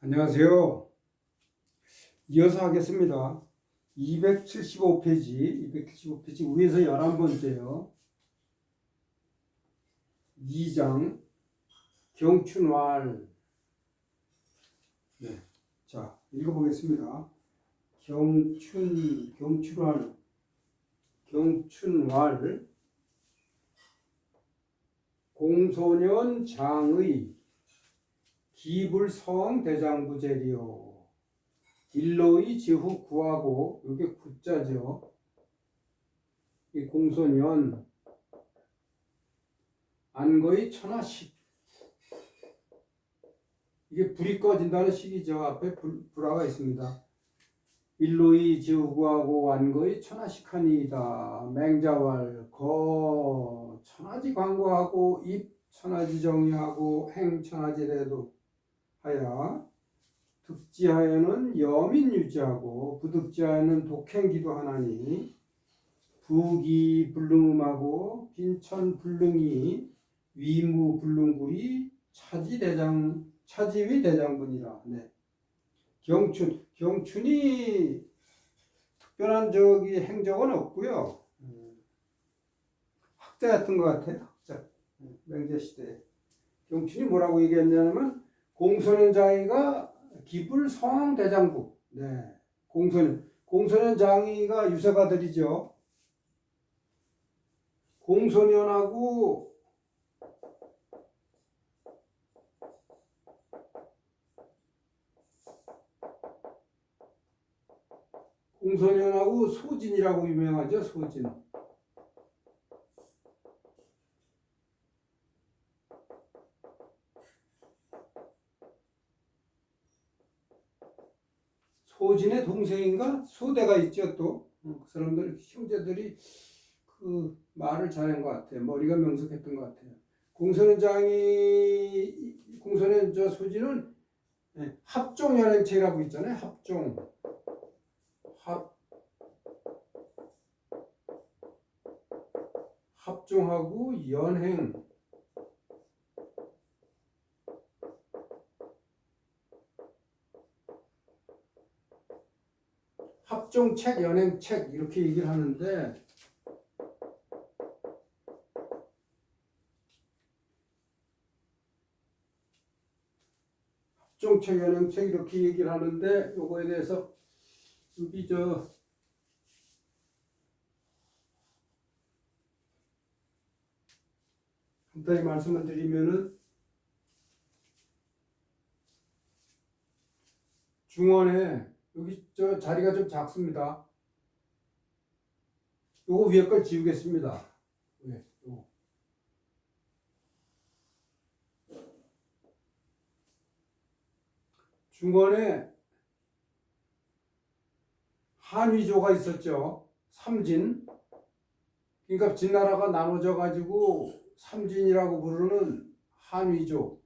안녕하세요. 이어서 하겠습니다. 275페이지 위에서 11번째요. 2장 경춘왈. 네. 자, 읽어보겠습니다. 경춘왈 공소년 장의 기불성 대장부제리요. 일로의 지후 구하고, 이게 구자죠. 이 공소년 안거의 천하식. 이게 불이 꺼진다는 식이죠. 앞에 불화가 있습니다. 일로의 지후 구하고 안거의 천하식하니이다. 맹자왈 거 천하지 광고하고 입 천하지 정의하고 행 천하지래도 하야 득지하여는 여민 유지하고 부득지하여는 독행기도 하나니 부기 불능음하고 빈천 불능이 위무 불능구이 차지위 대장분이라. 네. 경춘이 특별한 행적은 없고요. 학자였던 것 같아요. 학자. 명제시대. 경춘이 뭐라고 얘기했냐면 공소년 장이가 기불 성황 대장부. 네. 공소년 장이가 유색아들이죠. 공소년하고 소진이라고 유명하죠. 소진. 소진의 동생인가? 소대가 있죠. 또 그 사람들 형제들이 그 말을 잘한 것 같아요. 머리가 명석했던 것 같아요. 공소년 소진은 합종연행체라고 있잖아요. 합종하고 연행. 합종책, 연행책 이렇게 얘기를 하는데 합종책, 연행책 이렇게 얘기를 하는데 요거에 대해서 여기 간단히 말씀을 드리면은 중원에 여기 자리가 좀 작습니다. 요거 위에 걸 지우겠습니다. 네, 요거. 중원에 한위조가 있었죠. 삼진. 그러니까 진나라가 나눠져 가지고 삼진이라고 부르는 한위조.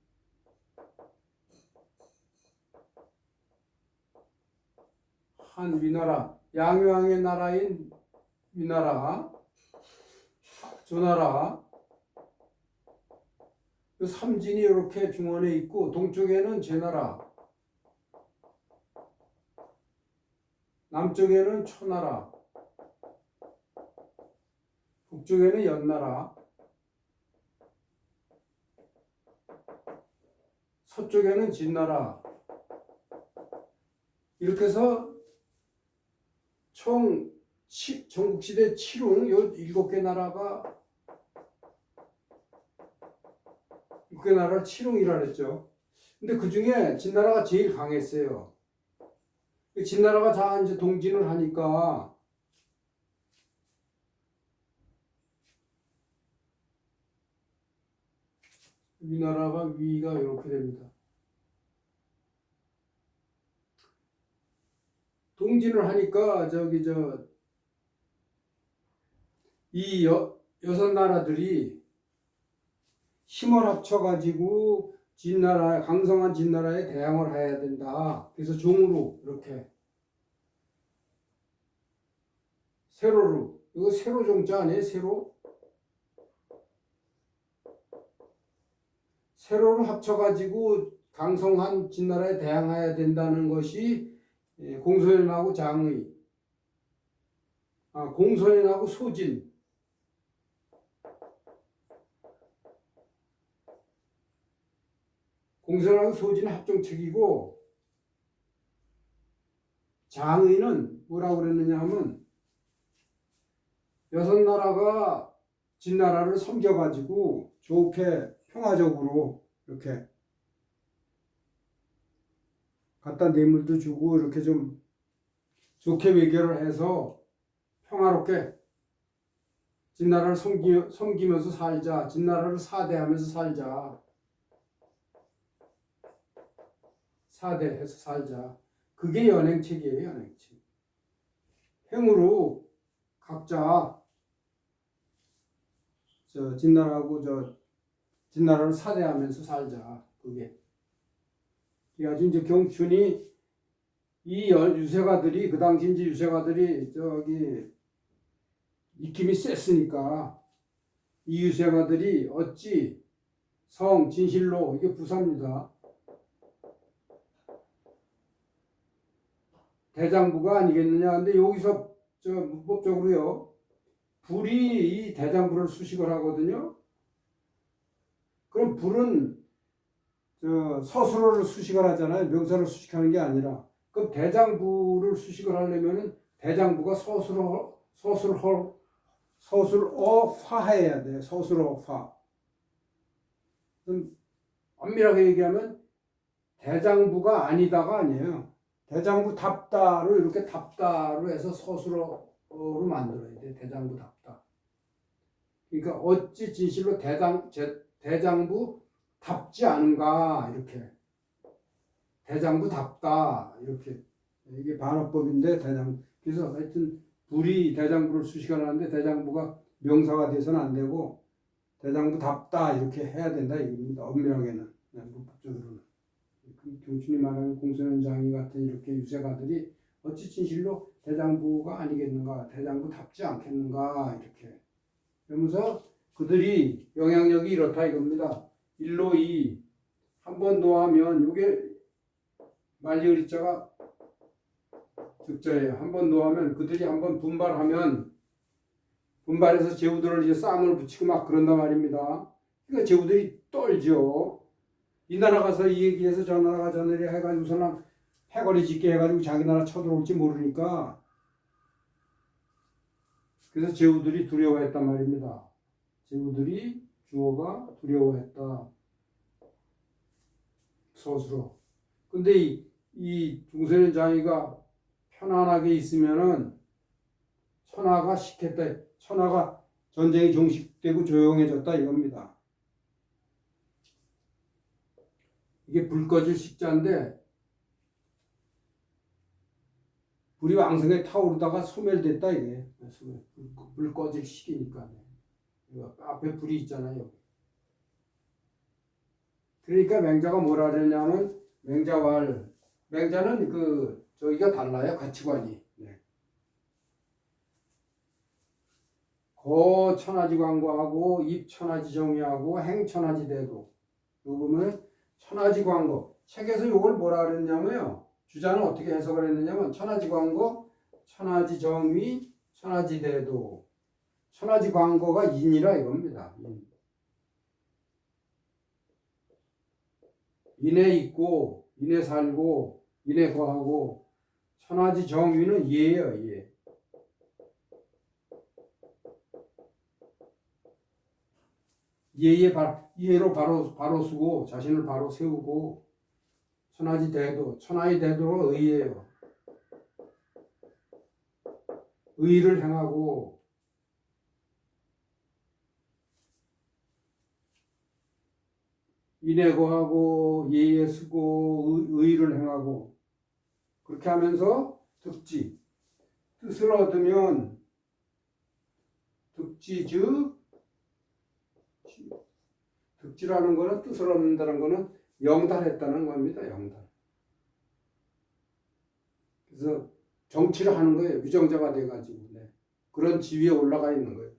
한위나라. 양요왕의 나라인 위나라, 조나라. 이 삼진이 이렇게 중원에 있고 동쪽에는 제나라, 남쪽에는 초나라, 북쪽에는 연나라, 서쪽에는 진나라. 이렇게 해서 총 전국시대 7웅, 요 7개 나라가 6개 나라를 7웅이라 그랬죠. 근데 그 중에 진나라가 제일 강했어요. 진나라가 다 이제 동진을 하니까 위나라가 위가 이렇게 됩니다. 동진을 하니까 이 여섯 나라들이 힘을 합쳐가지고 강성한 진나라에 대항을 해야 된다. 그래서 종으로 이렇게 세로로, 이거 세로 종자 아니에요? 세로로 합쳐가지고 강성한 진나라에 대항해야 된다는 것이 공손인하고 장의, 공손인하고 소진, 공손하고 소진은 합종책이고 장의는 뭐라고 그랬느냐 하면 여섯 나라가 진나라를 섬겨가지고 좋게 평화적으로 이렇게 갖다 뇌물도 주고 이렇게 좀 좋게 외교를 해서 평화롭게 진나라를 섬기면서 살자. 진나라를 사대하면서 살자. 사대해서 살자. 그게 연행책이에요. 연행책. 행으로 각자 진나라를 사대하면서 살자. 그게. 그래가지고 이제 경춘이 이 유세가들이 그 당시 이제 유세가들이 입김이 셌으니까 이 유세가들이 어찌 성 진실로 이게 부사입니다. 대장부가 아니겠느냐. 근데 여기서 문법적으로요. 불이 이 대장부를 수식을 하거든요. 그럼 불은 서술어를 수식을 하잖아요. 명사를 수식하는 게 아니라. 그럼 대장부를 수식을 하려면은 대장부가 서술어화해야 돼요. 서술어화. 엄밀하게 얘기하면 대장부가 아니다가 아니에요. 대장부답다로 이렇게 답다로 해서 서술어로 만들어야 돼. 대장부답다. 그러니까 어찌 진실로 대장부답지 않은가 이렇게. 대장부답다 이렇게. 이게 반어법인데 그래서 하여튼 불이 대장부를 수식하는데 대장부가 명사가 돼서는 안 되고 대장부답다 이렇게 해야 된다 이겁니다. 엄밀하게는. 문법적으로는. 경춘이 말하는 공손한 장이 같은 이렇게 유세가들이 어찌 진실로 대장부가 아니겠는가, 대장부답지 않겠는가 이렇게 그러면서 그들이 영향력이 이렇다 이겁니다. 1로 2 한 번 더 하면 이게 말리을자가 득자예요. 한 번 더 하면 그들이 한 번 분발해서 제후들을 이제 싸움을 붙이고 막 그런단 말입니다. 그러니까 제후들이 떨죠. 이 나라 가서 이 얘기해서 저 나라가 저 나라 해가지고서는 패거리 짓게 해가지고 자기 나라 쳐들어올지 모르니까 그래서 제후들이 두려워했단 말입니다. 제후들이 주어가 두려워했다. 스스로. 근데 이 중세는 장이가 편안하게 있으면은 천하가 식했다. 천하가 전쟁이 종식되고 조용해졌다 이겁니다. 이게 불 꺼질 식자인데 불이 왕성에 타오르다가 소멸됐다 이게. 불 꺼질 시기니까. 앞에 불이 있잖아요. 그러니까 맹자가 뭐라 그랬냐면 맹자는 저기가 달라요. 가치관이. 네. 거천하지광고하고 입천하지정의하고 행천하지대도. 이거 보면 천하지광고. 책에서 이걸 뭐라 그랬냐면요. 주자는 어떻게 해석을 했느냐면 천하지광고, 천하지정의, 천하지대도. 천하지광고가 인이라 이겁니다. 인에 있고, 인에 살고, 인에 거하고, 천하지정의는 예예요. 예. 예로 바로 쓰고 자신을 바로 세우고 천하지 대도, 천하의 대도가 의예요. 의를 행하고 인에 거하고 예에 쓰고 의를 행하고 그렇게 하면서 득지, 뜻을 얻으면 득지 즉 득지라는 거는 뜻을 얻는다는 거는 영달했다는 겁니다. 영달. 그래서 정치를 하는 거예요. 위정자가 돼가지고. 네. 그런 지위에 올라가 있는 거예요.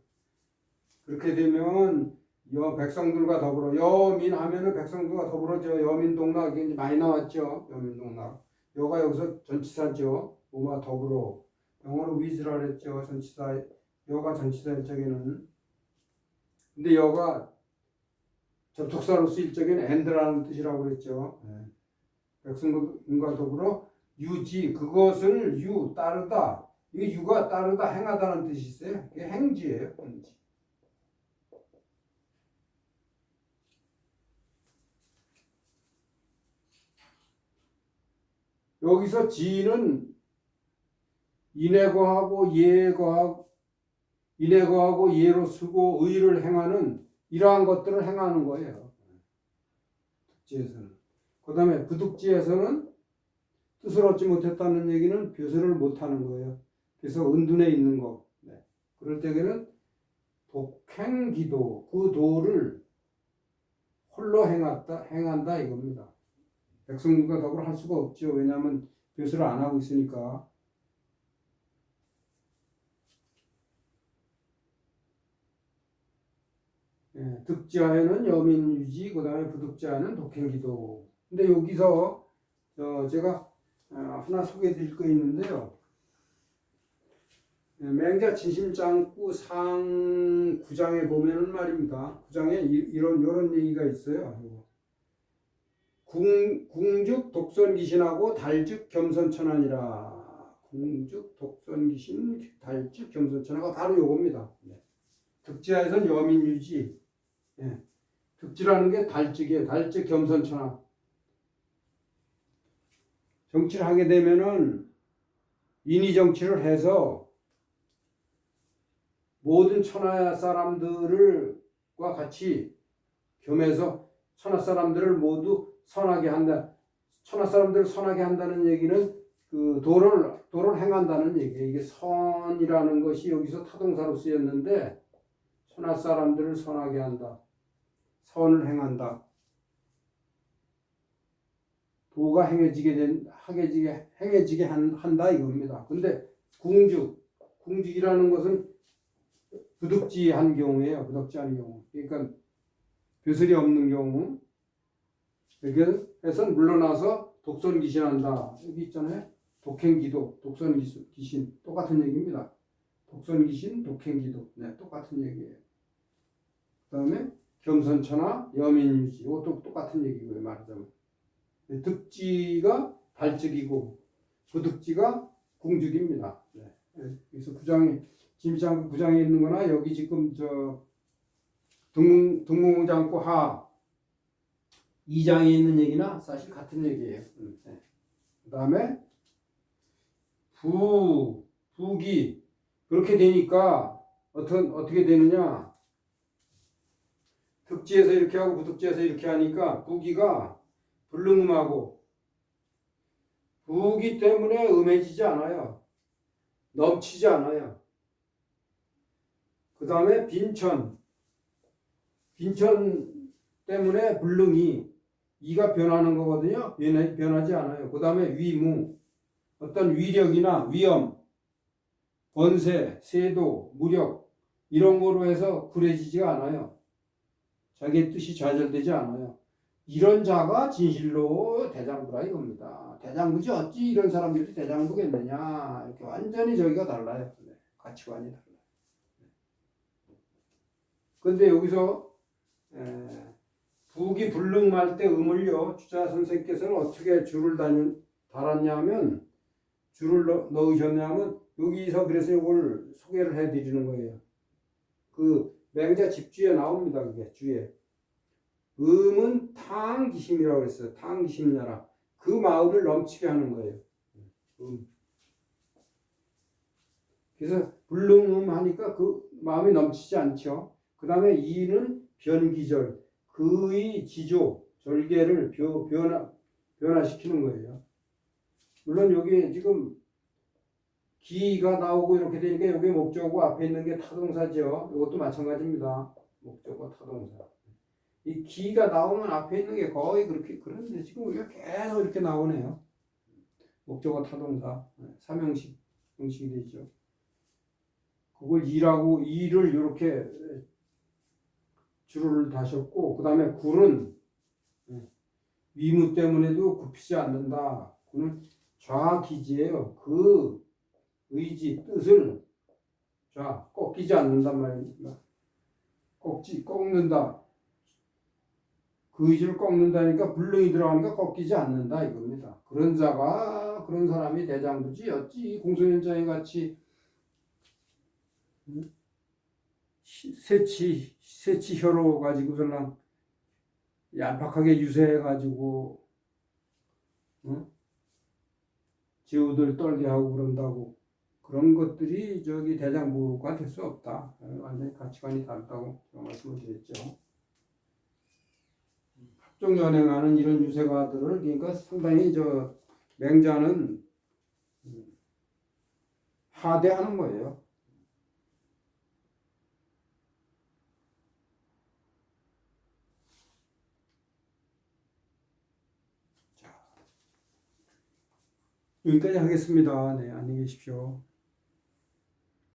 그렇게 되면 백성들과 더불어 여민 하면은 백성들과 더불어죠. 여민동락 이게 이제 많이 나왔죠. 여민동락. 여가 여기서 전치사죠. 뭐마 더불어. 영어로 with라 그랬죠. 전치사. 여가 전치사일 적에는. 근데 여가 접속사로 쓰일 적에는 and라는 뜻이라고 그랬죠. 백성들과 더불어 유지 그것을 따르다. 이게 유가 따르다 행하다는 뜻이 있어요. 이게 행지예요. 행지. 여기서 지는 인해거하고 예로 쓰고 의를 행하는 이러한 것들을 행하는 거예요. 득지에서는. 그 다음에 부득지에서는 뜻을 얻지 못했다는 얘기는 벼슬을 못하는 거예요. 그래서 은둔에 있는 거. 네. 그럴 때에는 독행기도 그 도를 홀로 행한다 이겁니다. 백성들과 더불어 할 수가 없죠. 왜냐하면 벼슬을 안 하고 있으니까. 득지하에는 여민유지, 그 다음에 부득지하에는 독행기도. 근데 여기서 제가 하나 소개해 드릴 거 있는데요. 맹자 진심장구 상 9장에 보면은 말입니다. 9장에 이런 얘기가 있어요. 궁죽 독선기신하고 달즉 겸선천하니라. 궁죽 독선기신 달즉 겸선천하가 바로 요겁니다. 득지하에선 여민유지. 득지라는 게 달직이에요. 달직 겸선천하. 정치를 하게 되면은 인의정치를 해서 모든 천하 사람들과 같이 겸해서 천하 사람들을 모두 선하게 한다. 천하 사람들을 선하게 한다는 얘기는 그 도를 행한다는 얘기예요. 이게 선이라는 것이 여기서 타동사로 쓰였는데 천하 사람들을 선하게 한다. 선을 행한다. 도가 행해지게 한다 이겁니다. 근데 궁죽이라는 것은 부득지한 경우예요. 부득지한 경우. 그러니까 벼슬이 없는 경우. 여기에서 물러나서 독선기신한다. 여기 있잖아요. 독행기도, 독선기신 똑같은 얘기입니다. 독선기신, 독행기도. 네, 똑같은 얘기예요. 그 다음에 겸선천하, 여민유지. 이것도 똑같은 얘기고요. 말하자면. 득지가 달직이고 부득지가 궁죽입니다. 네. 그래서 진미장구 9장에 있는 거나 여기 지금 등문장구 하 2장에 있는 얘기나 사실 같은 얘기예요. 네. 그 다음에 북이 그렇게 되니까 어떻게 되느냐. 득지에서 이렇게 하고 부득지에서 이렇게 하니까 북이가 불능음하고 부기 때문에 음해지지 않아요. 넘치지 않아요. 그 다음에 빈천 때문에 불능이 이가 변하는 거거든요. 변하지 않아요. 그 다음에 위무 어떤 위력이나 위험, 권세, 세도, 무력 이런 거로 해서 구려지지가 않아요. 자기의 뜻이 좌절되지 않아요. 이런 자가 진실로 대장부라 이겁니다. 대장부지 어찌 이런 사람들이 대장부겠느냐. 이렇게 완전히 저기가 달라요. 가치관이 달라요. 근데 여기서 북이 불능할 때 음을요. 주자 선생께서는 어떻게 줄을 달았냐면 줄을 넣으셨냐면 여기서 그래서 이걸 소개를 해드리는 거예요. 그 맹자 집주에 나옵니다. 그게 주에. 음은 탕기심이라고 했어요. 탕기심야라. 그 마음을 넘치게 하는 거예요. 그래서 불능음 하니까 그 마음이 넘치지 않죠. 그 다음에 이는 변기절. 그의 지조, 절개를 변화시키는 거예요. 물론 여기 지금 기가 나오고 이렇게 되니까 여기 목적어 앞에 있는 게 타동사죠. 이것도 마찬가지입니다. 목적어 타동사. 이 기가 나오면 앞에 있는 게 거의 그런데 지금 우리가 계속 이렇게 나오네요. 목적어 타동사, 삼형식 형식이 되죠. 그걸 일을 이렇게 주를 다셨고 그 다음에 굴은 위무 때문에도 굽히지 않는다. 굴은 좌기지예요. 그 의지 뜻을 꺾이지 않는단 말입니다. 꺾는다. 그 의지를 꺾는다니까 불능이 들어가니까 꺾이지 않는다 이겁니다. 그런 자가 그런 사람이 대장부지 어찌 공소년장에 같이 세치혀로 가지고서는 얄팍하게 유세해가지고 제후들 떨게 하고 그런다고 그런 것들이 저기 대장부가 될 수 없다. 완전히 가치관이 다르다고 제가 말씀을 드렸죠. 합종연행하는 이런 유세가들을 그러니까 상당히 저 맹자는 하대하는 거예요. 자, 여기까지 하겠습니다. 네, 안녕히 계십시오.